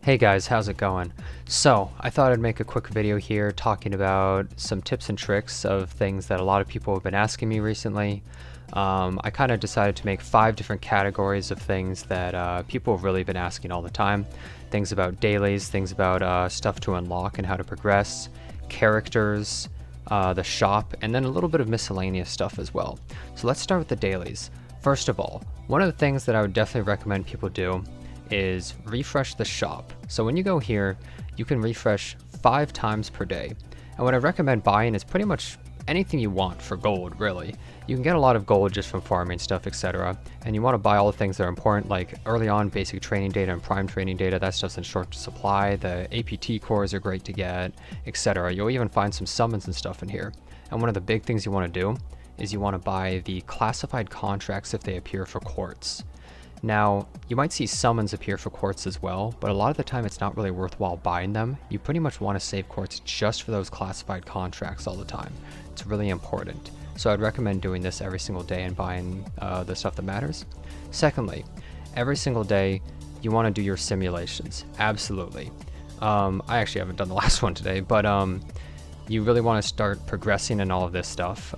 Hey guys, how's it going? So, I thought I'd make a quick video here talking about some tips and tricks of things that a lot of people have been asking me recently. I kind of decided to make 5 different categories of things that people have really been asking all the time. Things about dailies, things about stuff to unlock and how to progress, characters, the shop, and then a little bit of miscellaneous stuff as well. So let's start with the dailies. First of all, one of the things that I would definitely recommend people do is refresh the shop. So when you go here, you can refresh 5 times per day. And what I recommend buying is pretty much anything you want for gold, really. You can get a lot of gold just from farming stuff, etc. And you want to buy all the things that are important, like early on basic training data and prime training data. That stuff's in short supply. The APT cores are great to get, etc. You'll even find some summons and stuff in here. And one of the big things you want to do is you want to buy the classified contracts if they appear for quartz. Now, you might see summons appear for quartz as well, but a lot of the time it's not really worthwhile buying them. You pretty much want to save quartz just for those classified contracts all the time. It's really important. So I'd recommend doing this every single day and buying the stuff that matters. Secondly, every single day you want to do your simulations. Absolutely. I actually haven't done the last one today, but you really want to start progressing in all of this stuff.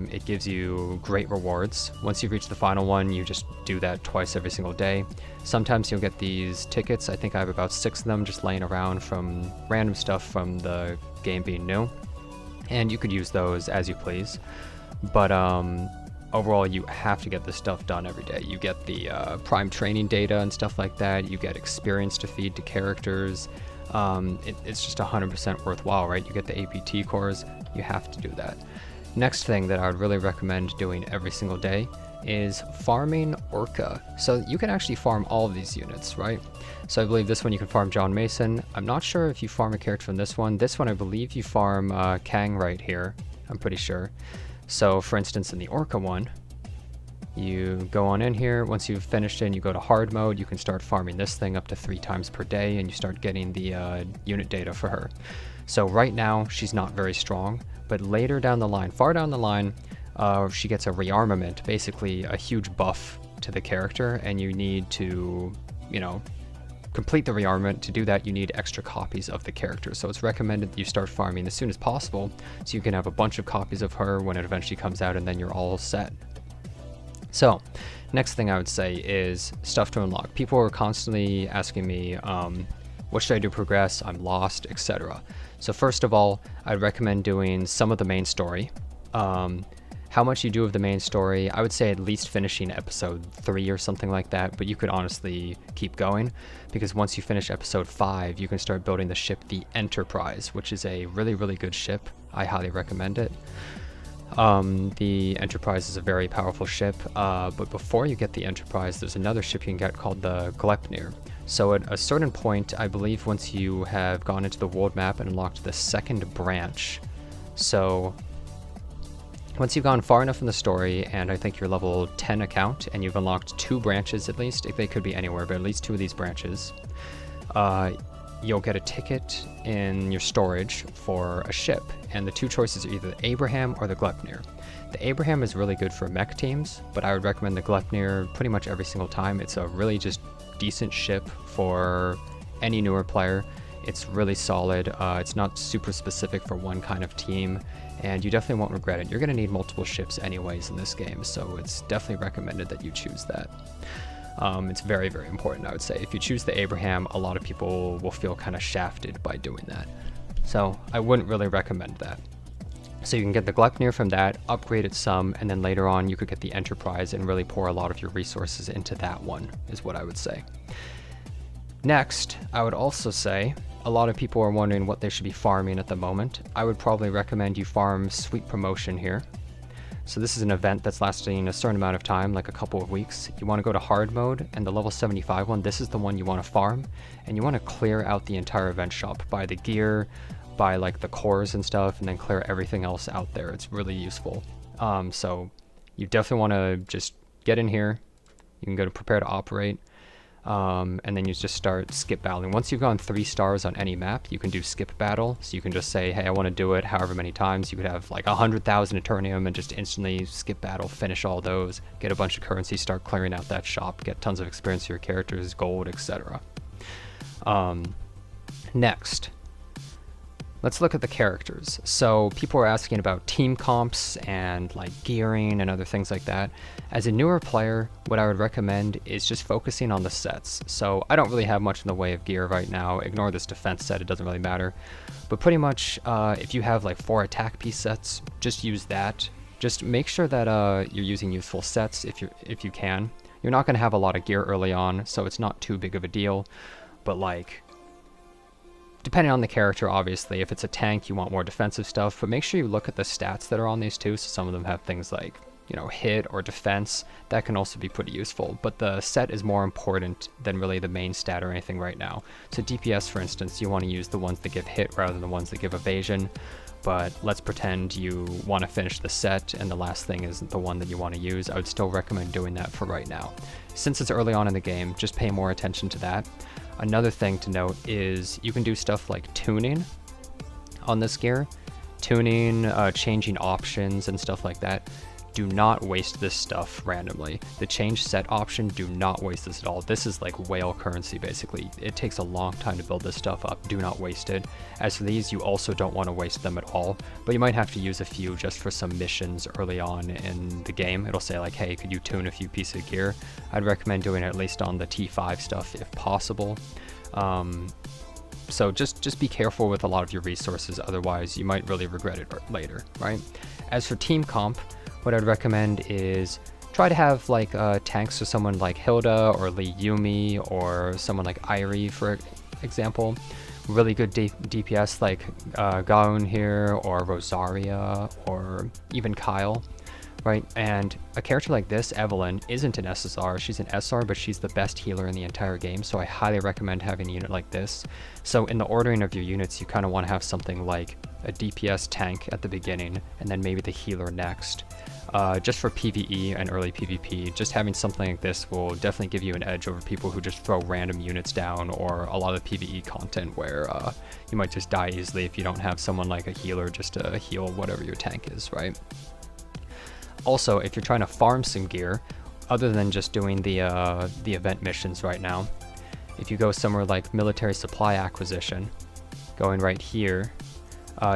It gives you great rewards. Once you reach the final one, you just do that twice every single day. Sometimes you'll get these tickets. I think I have about 6 of them just laying around from random stuff from the game being new. And you could use those as you please. But overall, you have to get this stuff done every day. You get the prime training data and stuff like that. You get experience to feed to characters. It's just 100% worthwhile, right? You get the APT cores, you have to do that. Next thing that I would really recommend doing every single day is farming Orca. So you can actually farm all of these units, right? So I believe this one you can farm John Mason. I'm not sure if you farm a character from this one. This one I believe you farm Kang right here, I'm pretty sure. So for instance, in the Orca one, you go on in here. Once you've finished it and you go to hard mode, you can start farming this thing up to 3 times per day and you start getting the unit data for her. So right now she's not very strong, but later down the line, far down the line, she gets a rearmament, basically a huge buff to the character, and you need to, complete the rearmament. To do that, you need extra copies of the character. So it's recommended that you start farming as soon as possible so you can have a bunch of copies of her when it eventually comes out, and then you're all set. So, next thing I would say is stuff to unlock. People are constantly asking me, what should I do to progress? I'm lost, etc. So first of all, I'd recommend doing some of the main story. How much you do of the main story, I would say at least finishing episode 3 or something like that, but you could honestly keep going, because once you finish episode 5, you can start building the ship, the Enterprise, which is a really, really good ship. I highly recommend it. The Enterprise is a very powerful ship, but before you get the Enterprise, there's another ship you can get called the Gleipnir. So at a certain point, I believe once you have gone into the world map and unlocked the 2nd branch, so once you've gone far enough in the story, and I think you're level 10 account, and you've unlocked 2 branches at least, they could be anywhere, but at least 2 of these branches, you'll get a ticket in your storage for a ship, and the 2 choices are either the Abraham or the Gleipnir. The Abraham is really good for mech teams, but I would recommend the Gleipnir pretty much every single time. It's a really just decent ship for any newer player. It's really solid. It's not super specific for one kind of team, and you definitely won't regret it. You're going to need multiple ships anyways in this game, so it's definitely recommended that you choose that. It's very, very important, I would say. If you choose the Abraham, a lot of people will feel kind of shafted by doing that. So I wouldn't really recommend that. So you can get the Gleipnir from that, upgrade it some, and then later on you could get the Enterprise and really pour a lot of your resources into that one, is what I would say. Next, I would also say, a lot of people are wondering what they should be farming at the moment. I would probably recommend you farm Sweet Promotion here. So this is an event that's lasting a certain amount of time, like a couple of weeks. You want to go to hard mode, and the level 75 one, this is the one you want to farm, and you want to clear out the entire event shop, buy the gear, buy like the cores and stuff, and then clear everything else out there. It's really useful. So you definitely want to just get in here. You can go to prepare to operate, and then you just start skip battling. Once you've gone 3 stars on any map, you can do skip battle. So you can just say, hey, I want to do it however many times. You could have like 100,000 Eternium and just instantly skip battle, finish all those, get a bunch of currency, start clearing out that shop, get tons of experience for your characters, gold, etc. Next, let's look at the characters. So people are asking about team comps and like gearing and other things like that. As a newer player, what I would recommend is just focusing on the sets. So I don't really have much in the way of gear right now. Ignore this defense set, it doesn't really matter. But pretty much if you have like 4 attack piece sets, just use that. Just make sure that you're using useful sets if you can. You're not going to have a lot of gear early on, so it's not too big of a deal. But like, depending on the character, obviously, if it's a tank, you want more defensive stuff, but make sure you look at the stats that are on these too. So some of them have things like, you know, hit or defense. That can also be pretty useful, but the set is more important than really the main stat or anything right now. So DPS, for instance, you want to use the ones that give hit rather than the ones that give evasion. But let's pretend you want to finish the set and the last thing isn't the one that you want to use. I would still recommend doing that for right now. Since it's early on in the game, just pay more attention to that. Another thing to note is you can do stuff like tuning on this gear. Tuning, changing options and stuff like that. Do not waste this stuff randomly. The change set option, do not waste this at all. This is like whale currency basically. It takes a long time to build this stuff up. Do not waste it. As for these, you also don't want to waste them at all, but you might have to use a few just for some missions early on in the game. It'll say like, hey, could you tune a few pieces of gear? I'd recommend doing it at least on the T5 stuff if possible. So just be careful with a lot of your resources, otherwise you might really regret it later, right? As for team comp, what I'd recommend is try to have like tanks for someone like Hilda or Lee Yumi or someone like Irie, for example. Really good DPS like Gaun here or Rosaria or even Kyle, right? And a character like this, Evelyn, isn't an SSR. She's an SR, but she's the best healer in the entire game, so I highly recommend having a unit like this. So in the ordering of your units, you kind of want to have something like a DPS tank at the beginning, and then maybe the healer next. Just for PvE and early PvP, just having something like this will definitely give you an edge over people who just throw random units down, or a lot of PvE content where you might just die easily if you don't have someone like a healer just to heal whatever your tank is, right? Also, if you're trying to farm some gear, other than just doing the event missions right now, if you go somewhere like military supply acquisition, going right here,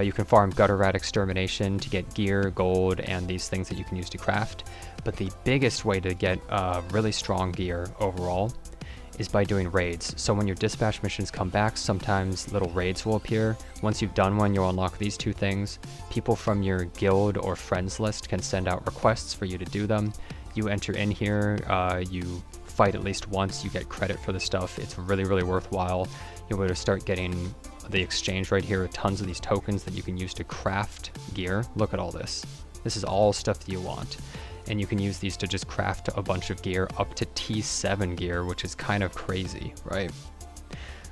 you can farm gutter rat extermination to get gear, gold, and these things that you can use to craft. But the biggest way to get really strong gear overall is by doing raids. So when your dispatch missions come back, sometimes little raids will appear. Once you've done one, you'll unlock these 2 things. People from your guild or friends list can send out requests for you to do them. You enter in here, you fight at least once, you get credit for the stuff. It's really, really worthwhile. You'll be able to start getting the exchange right here with tons of these tokens that you can use to craft gear. Look at all this. This is all stuff that you want. And you can use these to just craft a bunch of gear up to T7 gear, which is kind of crazy, right?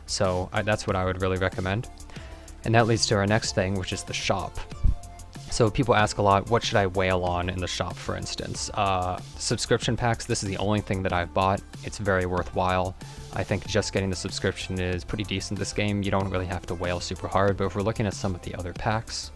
So that's what I would really recommend. And that leads to our next thing, which is the shop. So people ask a lot, what should I whale on in the shop, for instance? Subscription packs, this is the only thing that I've bought. It's very worthwhile. I think just getting the subscription is pretty decent this game. You don't really have to whale super hard, but if we're looking at some of the other packs,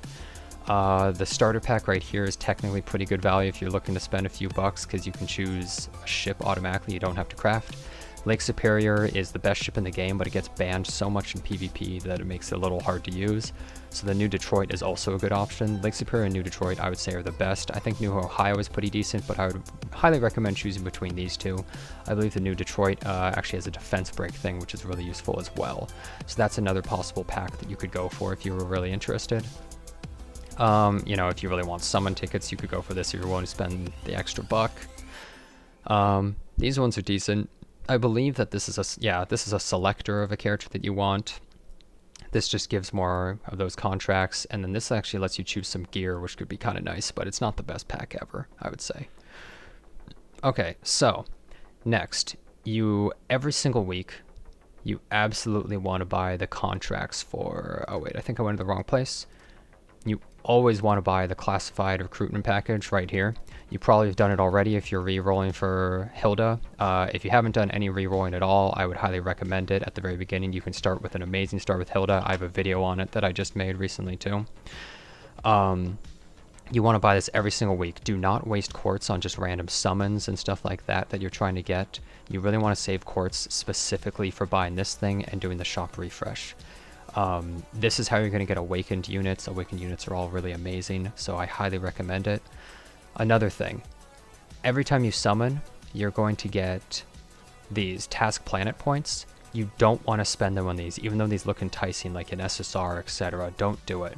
the starter pack right here is technically pretty good value if you're looking to spend a few bucks, because you can choose a ship automatically, you don't have to craft. Lake Superior is the best ship in the game, but it gets banned so much in PvP that it makes it a little hard to use. So the New Detroit is also a good option. Lake Superior and New Detroit I would say are the best. I think New Ohio is pretty decent, but I would highly recommend choosing between these 2. I believe the New Detroit actually has a defense break thing, which is really useful as well. So that's another possible pack that you could go for if you were really interested. You know, if you really want summon tickets, you could go for this if you're willing to spend the extra buck. These ones are decent. I believe that this is a selector of a character that you want. This just gives more of those contracts, and then this actually lets you choose some gear, which could be kind of nice, but it's not the best pack ever, I would say. Okay, so next, every single week, you absolutely want to buy the contracts for, oh wait, I think I went to the wrong place. You always want to buy the classified recruitment package right here. You probably have done it already if you're re-rolling for Hilda. If you haven't done any re-rolling at all, I would highly recommend it. At the very beginning, you can start with an amazing start with Hilda. I have a video on it that I just made recently too. You want to buy this every single week. Do not waste quartz on just random summons and stuff like that that you're trying to get. You really want to save quartz specifically for buying this thing and doing the shop refresh. This is how you're going to get awakened units. Awakened units are all really amazing, so I highly recommend it. Another thing, every time you summon, you're going to get these task planet points. You don't want to spend them on these, even though these look enticing like an SSR, etc. Don't do it.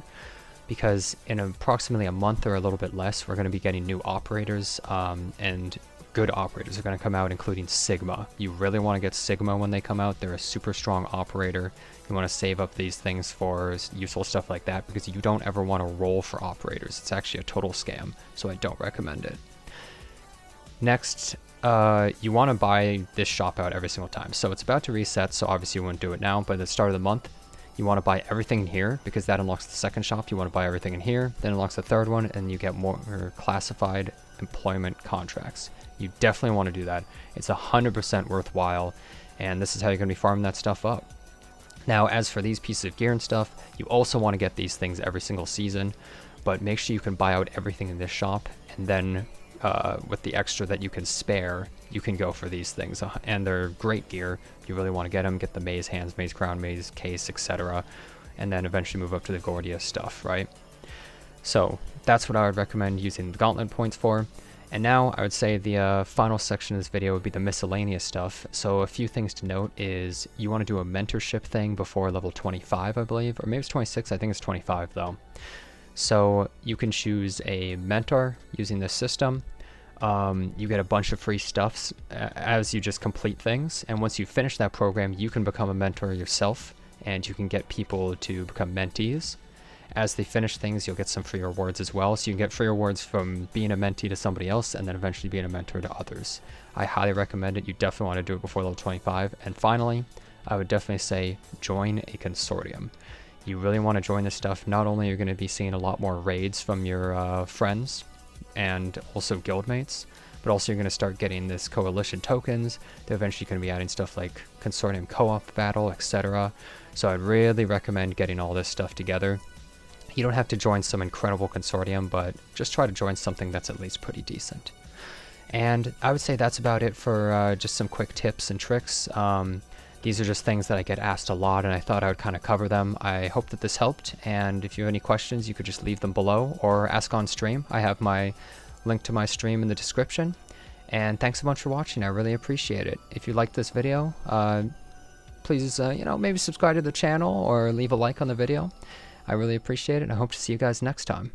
Because in approximately a month or a little bit less, we're going to be getting new operators, and good operators are going to come out, including Sigma. You really want to get Sigma when they come out. They're a super strong operator. You want to save up these things for useful stuff like that, because you don't ever want to roll for operators. It's actually a total scam, so I don't recommend it. Next, you want to buy this shop out every single time. So it's about to reset, so obviously you wouldn't do it now, but at the start of the month, you want to buy everything in here, because that unlocks the second shop. You want to buy everything in here, then unlocks the third one, and you get more classified employment contracts. You definitely want to do that. It's 100% worthwhile, and this is how you're going to be farming that stuff up. Now, as for these pieces of gear and stuff, you also want to get these things every single season, but make sure you can buy out everything in this shop, and then with the extra that you can spare, you can go for these things. And they're great gear. You really want to get them, get the maze hands, maze crown, maze case, etc. And then eventually move up to the Gordia stuff, right? So that's what I would recommend using the gauntlet points for. And now I would say the final section of this video would be the miscellaneous stuff. So a few things to note is you want to do a mentorship thing before level 25, I believe, or maybe it's 26. I think it's 25 though. So you can choose a mentor using this system. You get a bunch of free stuffs as you just complete things, and once you finish that program, you can become a mentor yourself, and you can get people to become mentees. As they finish things, you'll get some free rewards as well, so you can get free rewards from being a mentee to somebody else, and then eventually being a mentor to others. I highly recommend it. You definitely want to do it before level 25. And finally, I would definitely say join a consortium. You really want to join this stuff. Not only are you going to be seeing a lot more raids from your friends, and also guildmates, but also you're going to start getting this coalition tokens. They're eventually going to be adding stuff like consortium co-op battle, etc. So I'd really recommend getting all this stuff together. You don't have to join some incredible consortium, but just try to join something that's at least pretty decent. And I would say that's about it for just some quick tips and tricks. These are just things that I get asked a lot, and I thought I would kind of cover them. I hope that this helped, and if you have any questions, you could just leave them below or ask on stream. I have my link to my stream in the description. And thanks so much for watching. I really appreciate it. If you liked this video, please, maybe subscribe to the channel or leave a like on the video. I really appreciate it, and I hope to see you guys next time.